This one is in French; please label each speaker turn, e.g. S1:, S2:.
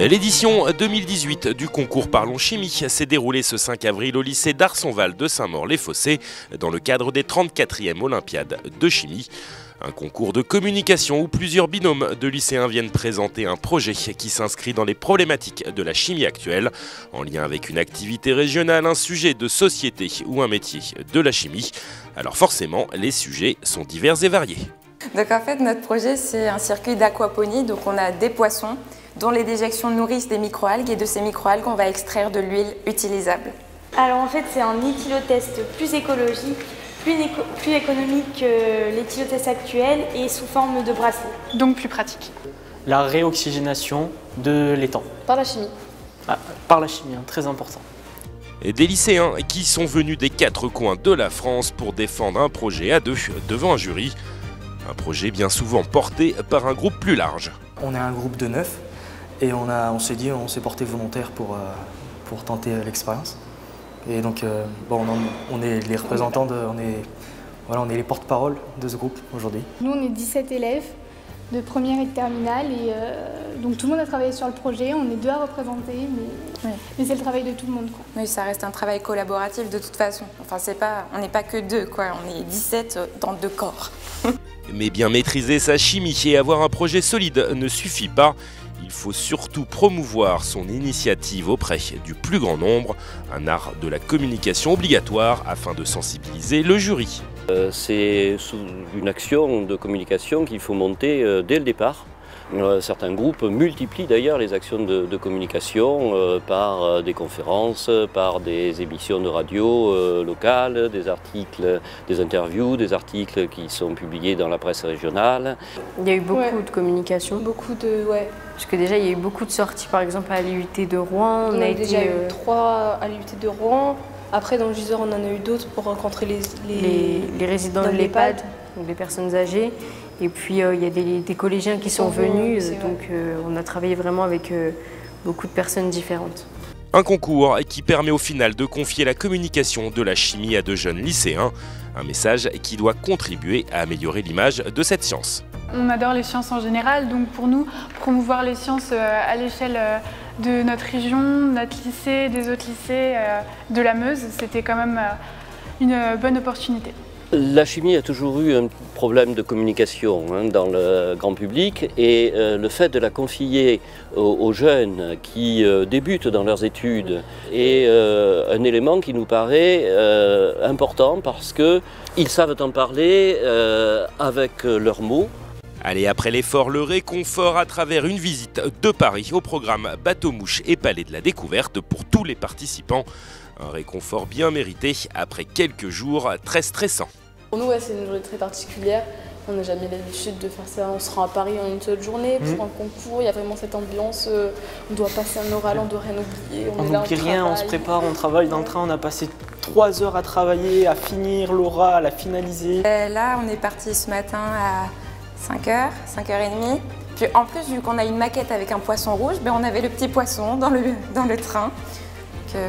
S1: L'édition 2018 du concours Parlons Chimie s'est déroulée ce 5 avril au lycée d'Arsonval de Saint-Maur-les-Fossés dans le cadre des 34e Olympiades de chimie. Un concours de communication où plusieurs binômes de lycéens viennent présenter un projet qui s'inscrit dans les problématiques de la chimie actuelle, en lien avec une activité régionale, un sujet de société ou un métier de la chimie. Alors forcément, les sujets sont divers et variés.
S2: Donc en fait, notre projet, c'est un circuit d'aquaponie. Donc on a des poissons dont les déjections nourrissent des microalgues et de ces microalgues, on va extraire de l'huile utilisable.
S3: Alors en fait, c'est un éthylotest plus écologique, plus économique que l'éthylotest actuel et sous forme de bracelet.
S4: Donc plus pratique.
S5: La réoxygénation de l'étang.
S3: Par la chimie.
S5: Par la chimie, très important.
S1: Et des lycéens qui sont venus des 4 coins de la France pour défendre un projet à deux devant un jury. Un projet bien souvent porté par un groupe plus large.
S6: On est un groupe de 9 et on s'est porté volontaire pour tenter l'expérience. Et donc on est les représentants, on est les porte-parole de ce groupe aujourd'hui.
S7: Nous on est 17 élèves de première et de terminale et donc tout le monde a travaillé sur le projet, on est 2 à représenter mais c'est le travail de tout le monde, quoi.
S2: Oui, ça reste un travail collaboratif de toute façon. Enfin, on n'est pas que 2, quoi. On est 17 dans 2 corps.
S1: Mais bien maîtriser sa chimie et avoir un projet solide ne suffit pas. Il faut surtout promouvoir son initiative auprès du plus grand nombre, un art de la communication obligatoire afin de sensibiliser le jury.
S8: C'est une action de communication qu'il faut monter dès le départ. Certains groupes multiplient d'ailleurs les actions de communication par des conférences, par des émissions de radio locales, des articles, des interviews, des articles qui sont publiés dans la presse régionale.
S9: Il y a eu beaucoup de communication.
S3: Ouais.
S9: Parce que déjà il y a eu beaucoup de sorties, par exemple à l'IUT de Rouen.
S3: On a déjà eu 3 à l'IUT de Rouen. Après dans le Gisors on en a eu d'autres pour rencontrer les
S9: résidents de l'EHPAD, donc les personnes âgées. Et puis il y a des collégiens qui sont venus, donc on a travaillé vraiment avec beaucoup de personnes différentes.
S1: Un concours qui permet au final de confier la communication de la chimie à de jeunes lycéens, un message qui doit contribuer à améliorer l'image de cette science.
S4: On adore les sciences en général, donc pour nous, promouvoir les sciences à l'échelle de notre région, notre lycée, des autres lycées, de la Meuse, c'était quand même une bonne opportunité.
S8: La chimie a toujours eu un problème de communication dans le grand public et le fait de la confier aux jeunes qui débutent dans leurs études est un élément qui nous paraît important parce qu'ils savent en parler avec leurs mots.
S1: Allez, après l'effort, le réconfort à travers une visite de Paris au programme Bateau-Mouche et Palais de la Découverte pour tous les participants. Un réconfort bien mérité après quelques jours très stressants.
S3: Pour nous, c'est une journée très particulière. On n'a jamais l'habitude de faire ça. On se rend à Paris en une seule journée pour un concours. Il y a vraiment cette ambiance. On doit passer un oral, on ne doit rien oublier.
S5: On n'oublie rien, on se prépare, on travaille dans le train. On a passé 3 heures à travailler, à finir l'oral, à finaliser.
S2: Là, on est parti ce matin à 5h, 5h30. Puis en plus, vu qu'on a une maquette avec un poisson rouge, on avait le petit poisson dans le train. Donc,